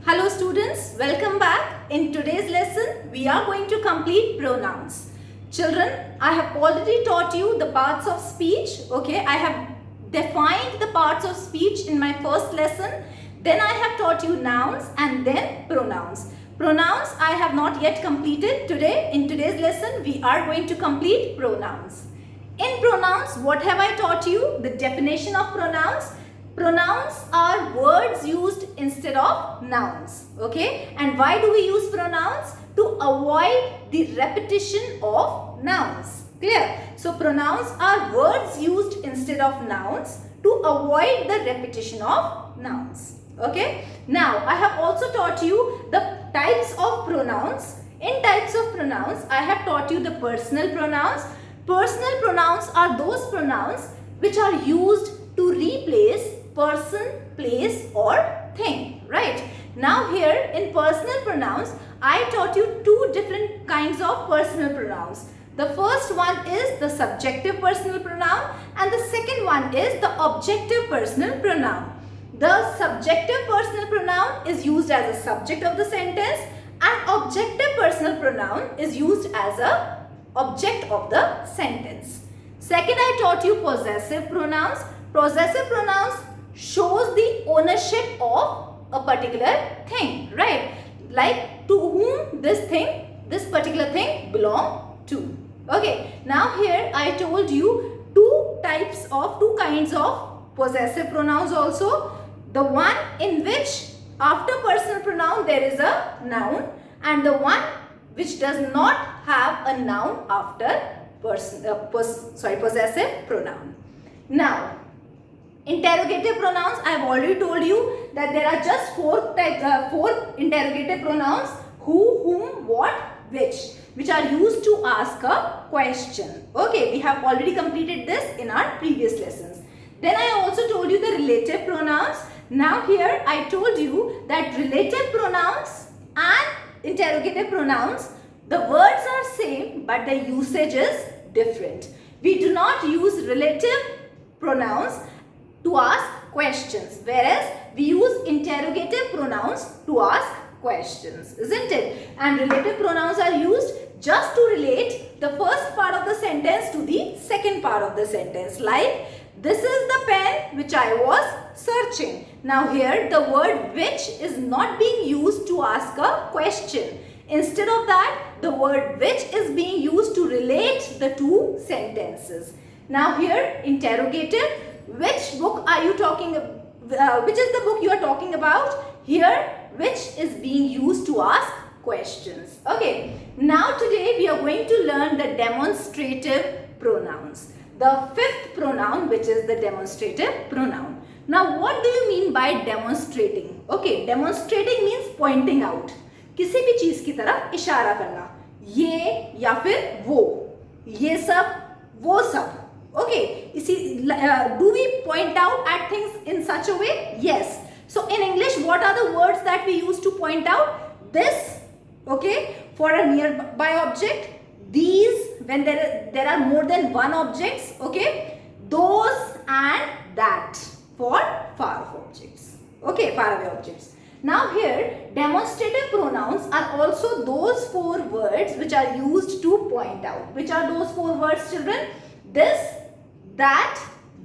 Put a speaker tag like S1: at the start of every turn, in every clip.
S1: Hello students, welcome back. In today's lesson, we are going to complete pronouns. Children, I have already taught you the parts of speech. Okay, I have defined the parts of speech in my first lesson. Then I have taught you nouns and then pronouns. Pronouns I have not yet completed. Today, in today's lesson, we are going to complete pronouns. In pronouns, what have I taught you? The definition of pronouns. Pronouns are words used instead of nouns. Okay, and why do we use pronouns? To avoid the repetition of nouns. Clear? So pronouns are words used instead of nouns to avoid the repetition of nouns. Okay, now I have also taught you the types of pronouns. In types of pronouns, I have taught you the personal pronouns. Personal pronouns are those pronouns which are used to replace person, place or thing, right? Now here in personal pronouns, I taught you two different kinds of personal pronouns. The first one is the subjective personal pronoun and the second one is the objective personal pronoun. The subjective personal pronoun is used as a subject of the sentence and objective personal pronoun is used as a object of the sentence. Second, I taught you possessive pronouns. Possessive pronouns shows the ownership of a particular thing, right? Like to whom this particular thing belong to. Okay, now here I told you two kinds of possessive pronouns also. The one in which after personal pronoun there is a noun and the one which does not have a noun after possessive pronoun. Now, interrogative pronouns, I have already told you that there are just four interrogative pronouns: who, whom, what, which are used to ask a question. Okay, we have already completed this in our previous lessons. Then I also told you the relative pronouns. Now here I told you that relative pronouns and interrogative pronouns, the words are same but the usage is different. We do not use relative pronouns to ask questions, whereas we use interrogative pronouns to ask questions, isn't it? And relative pronouns are used just to relate the first part of the sentence to the second part of the sentence. Like, this is the pen which I was searching. Now here the word which is not being used to ask a question. Instead of that, the word which is being used to relate the two sentences. Now here, interrogative, which book are you talking about? Which is the book you are talking about? Here, which is being used to ask questions. Okay, now today we are going to learn the demonstrative pronouns. The fifth pronoun, which is the demonstrative pronoun. Now, what do you mean by demonstrating? Okay, demonstrating means pointing out. किसी भी चीज की तरफ इशारा करना. ये या फिर वो. ये सब, वो सब. Okay, do we point out at things in such a way? Yes. So in English, what are the words that we use to point out? This, okay, for a nearby object. These, when there are more than one objects, okay. Those and that for far off objects, okay, far away objects. Now here, demonstrative pronouns are also those four words which are used to point out. Which are those four words, children? This, that,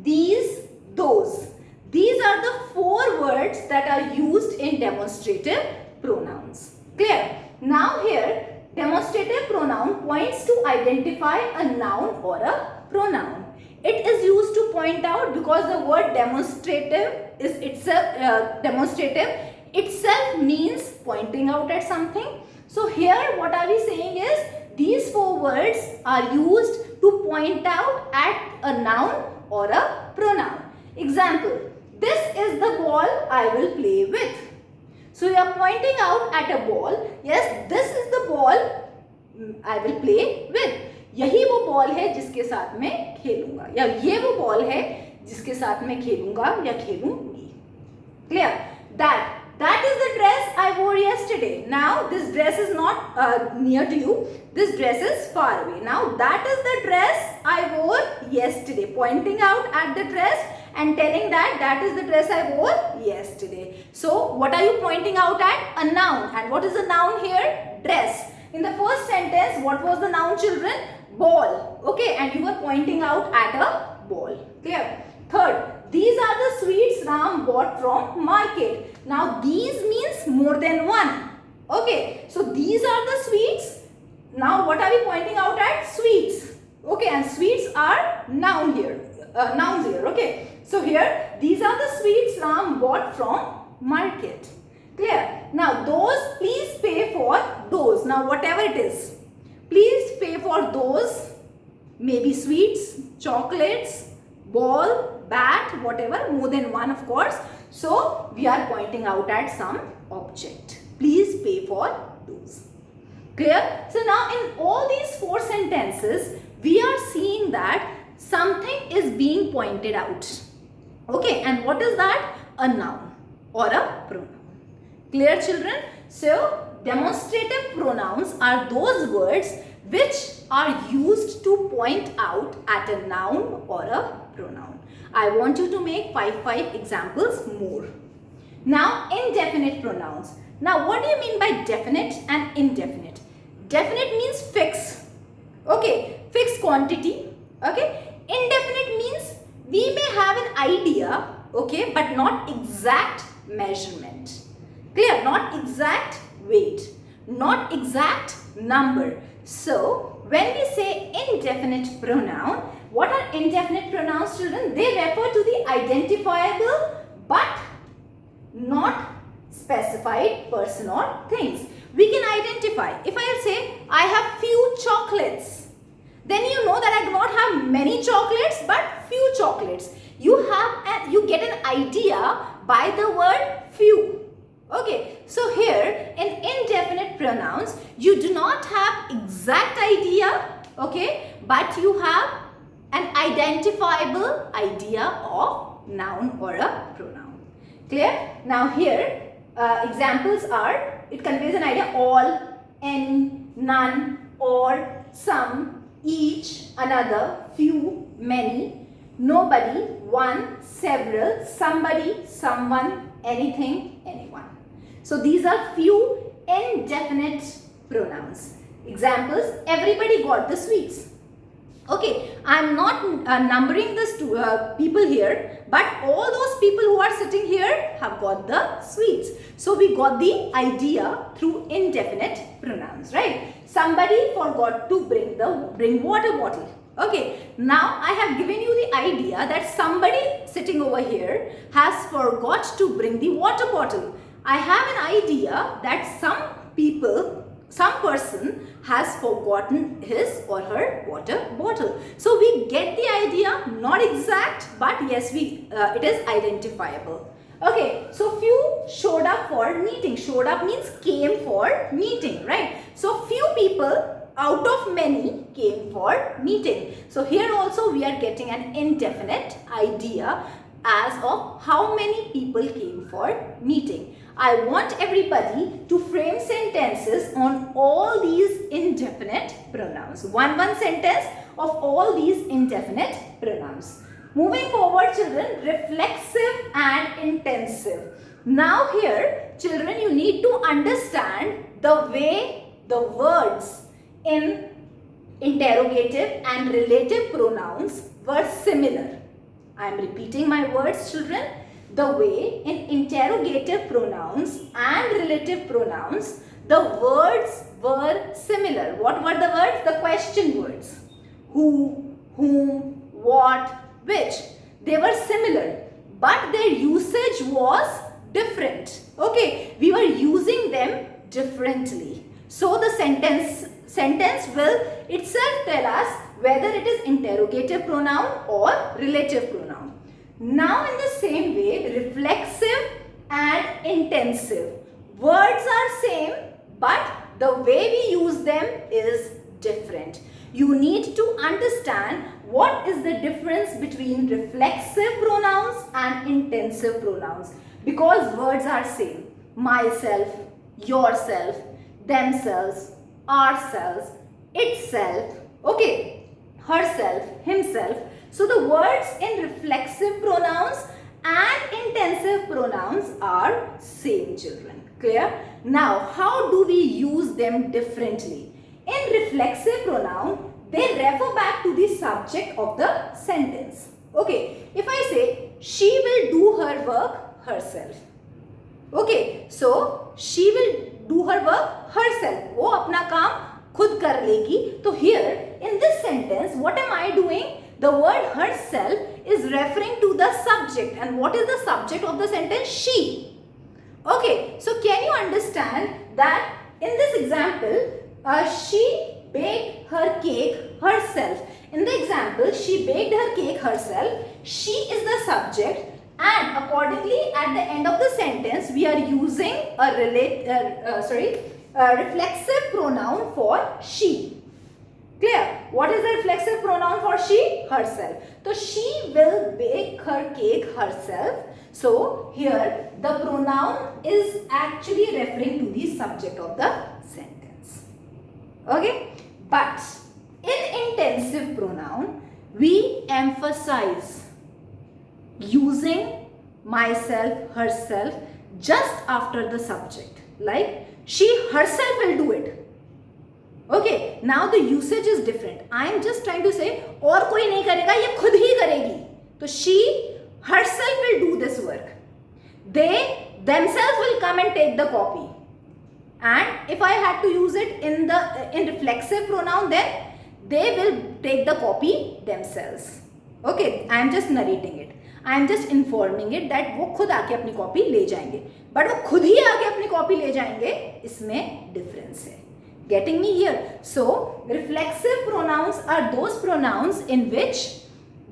S1: these, those. These are the four words that are used in demonstrative pronouns. Clear? Now here, demonstrative pronoun points to identify a noun or a pronoun. It is used to point out because the word demonstrative is itself itself means pointing out at something. So here what are we saying is these four words are used to point out at a noun or a pronoun. Example, this is the ball I will play with. So you are pointing out at a ball. Yes, this is the ball I will play with. यही वो ball है जिसके साथ मैं खेलूंगा, या ये वो बॉल है जिसके साथ मैं खेलूंगा या खेलूंगी. Clear? That is the dress I wore yesterday. Now this dress is not near to you. This dress is far away. Now that is the dress I wore yesterday. Pointing out at the dress and telling that that is the dress I wore yesterday. So what are you pointing out at? A noun. And what is the noun here? Dress. In the first sentence, what was the noun, children? Ball. Okay, and you were pointing out at a ball. Clear? Third, these are the sweets Ram bought from market. Now these means more than one. Okay, so these are the sweets. Now what are we pointing out at? Sweets. Okay, and sweets are nouns here. Okay, so here these are the sweets Ram bought from market. Clear? Now those, please pay for those. Now whatever it is, please pay for those. Maybe sweets, chocolates, ball, bat, whatever, more than one of course. So we are pointing out at some object. Please pay for those. Clear? So now in all these four sentences, we are seeing that something is being pointed out. Okay, and what is that? A noun or a pronoun. Clear, children? So demonstrative pronouns are those words which are used to point out at a noun or a pronoun. I want you to make five examples more. Now, indefinite pronouns. Now, what do you mean by definite and indefinite? Definite means fixed. Okay, fixed quantity. Okay, indefinite means we may have an idea, okay, but not exact measurement. Clear? Not exact weight, not exact number. So, when we say indefinite pronoun, what are indefinite pronouns, children? They refer to the identifiable but not specified person or things. We can identify. If I say, I have few chocolates, then you know that I do not have many chocolates but few chocolates. You get an idea by the word few. Okay, so here in indefinite pronouns, you do not have exact idea, okay, but you have an identifiable idea of noun or a pronoun. Clear? Now here, examples are, it conveys an idea: all, any, none, or, some, each, another, few, many, nobody, one, several, somebody, someone, anything, anyone. So these are few indefinite pronouns. Examples: everybody got the sweets. Okay, I am not numbering the people here, but all those people who are sitting here have got the sweets. So we got the idea through indefinite pronouns, right? Somebody forgot to bring water bottle. Okay, now I have given you the idea that somebody sitting over here has forgot to bring the water bottle. I have an idea that some person has forgotten his or her water bottle. So we get the idea, not exact, but yes, it is identifiable. Okay, so few showed up for meeting. Showed up means came for meeting, right? So few people out of many came for meeting. So here also we are getting an indefinite idea as of how many people came for meeting. I want everybody to frame sentences on all these indefinite pronouns. One sentence of all these indefinite pronouns. Moving forward, children, reflexive and intensive. Now here, children, you need to understand the way the words in interrogative and relative pronouns were similar. I am repeating my words, children. The way in interrogative pronouns and relative pronouns, the words were similar. What were the words? The question words. Who, whom, what, which. They were similar, but their usage was different. Okay, we were using them differently. So the sentence will itself tell us whether it is interrogative pronoun or relative pronoun. Now in the same way, reflexive and intensive. Words are same, but the way we use them is different. You need to understand what is the difference between reflexive pronouns and intensive pronouns, because words are same. Myself, yourself, themselves, ourselves, itself, okay, herself, himself. So the words in reflexive pronouns and intensive pronouns are same, children. Clear? Now, how do we use them differently? In reflexive pronoun, they refer back to the subject of the sentence. Okay, if I say, she will do her work herself. Okay, so she will do her work herself. वो अपना काम खुद कर लेगी. So here, in this sentence, what am I doing? The word herself is referring to the subject. And what is the subject of the sentence? She. Okay, so can you understand that in this example, she baked her cake herself. In the example, she baked her cake herself. She is the subject, and accordingly, at the end of the sentence, we are using a reflexive pronoun for she. Clear? What is the reflexive pronoun for she? Herself. So she will bake her cake herself. So here the pronoun is actually referring to the subject of the sentence. Okay? But in intensive pronoun, we emphasize using myself, herself just after the subject. Like she herself will do it. Okay, now the usage is different. I am just trying to say और कोई नहीं करेगा, ये खुद ही करेगी. So she herself will do this work. They themselves will come and take the copy. And if I had to use it in reflexive pronoun, then they will take the copy themselves. Okay, I am just narrating it. I am just informing it that वो खुद आके अपनी copy ले जाएंगे. But वो खुद ही आके अपनी कॉपी ले जाएंगे, इसमें difference है. Getting me here? So, reflexive pronouns are those pronouns in which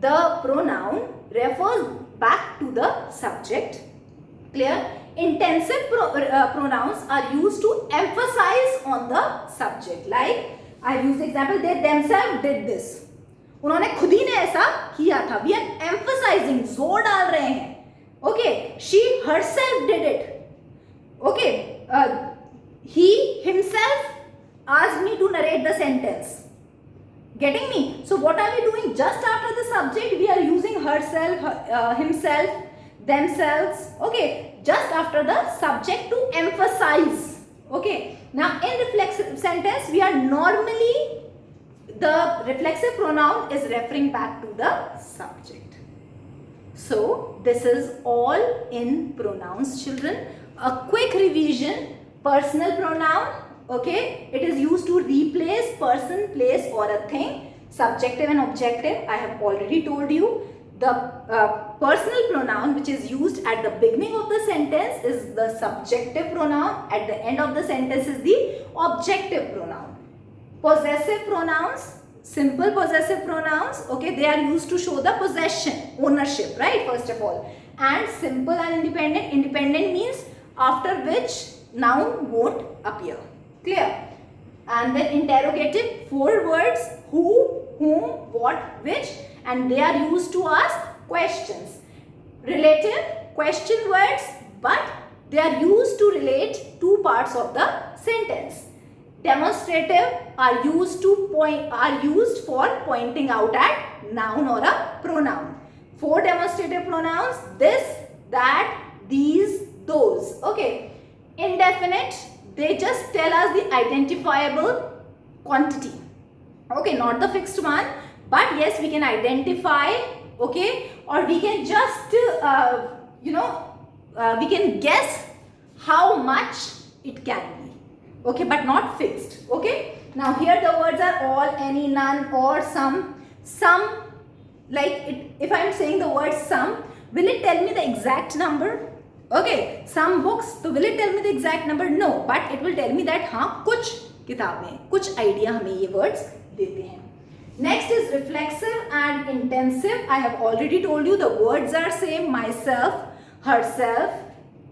S1: the pronoun refers back to the subject. Clear? Intensive pronouns are used to emphasize on the subject. Like, I have used the example, they themselves did this. उन्होंने खुद ही ने ऐसा किया था. We are emphasizing, जोर डाल रहे हैं. Okay, she herself did it. Okay, he himself asked me to narrate the sentence. Getting me? So what are we doing? Just after the subject, we are using herself, himself, themselves. Okay, just after the subject to emphasize. Okay, now in reflexive sentence, we are normally, the reflexive pronoun is referring back to the subject. So this is all in pronouns, children. A quick revision. Personal pronoun. Okay, it is used to replace person, place or a thing. Subjective and objective, I have already told you. The personal pronoun which is used at the beginning of the sentence is the subjective pronoun. At the end of the sentence is the objective pronoun. Possessive pronouns, simple possessive pronouns, okay, they are used to show the possession, ownership, right, first of all. And simple and independent, independent means after which noun won't appear. Clear? And then interrogative, 4 words, who, whom, what, which, and they are used to ask questions. Relative, question words, but they are used to relate 2 parts of the sentence. Demonstrative are used for pointing out at noun or a pronoun. 4 demonstrative pronouns, this, that, these, those. Okay. Indefinite, they just tell us the identifiable quantity. Okay, not the fixed one, but yes, we can identify, okay, or we can just, we can guess how much it can be. Okay, but not fixed. Okay, now here the words are all, any, none, or some. Some, like if I am saying the word some, will it tell me the exact number? Okay, some books, so will it tell me the exact number? No, but it will tell me that हाँ कुछ किताबें, कुछ idea हमें ये words देते हैं. Next is reflexive and intensive. I have already told you the words are same: myself, herself,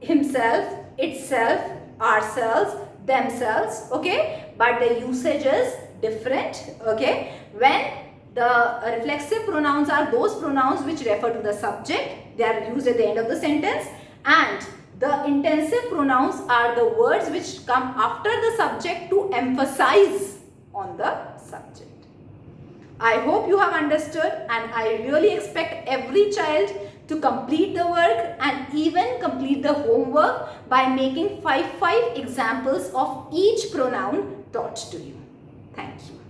S1: himself, itself, ourselves, themselves. Okay, but the usage is different. Okay, when the reflexive pronouns are those pronouns which refer to the subject, they are used at the end of the sentence. And the intensive pronouns are the words which come after the subject to emphasize on the subject. I hope you have understood, and I really expect every child to complete the work and even complete the homework by making 5 examples of each pronoun taught to you. Thank you.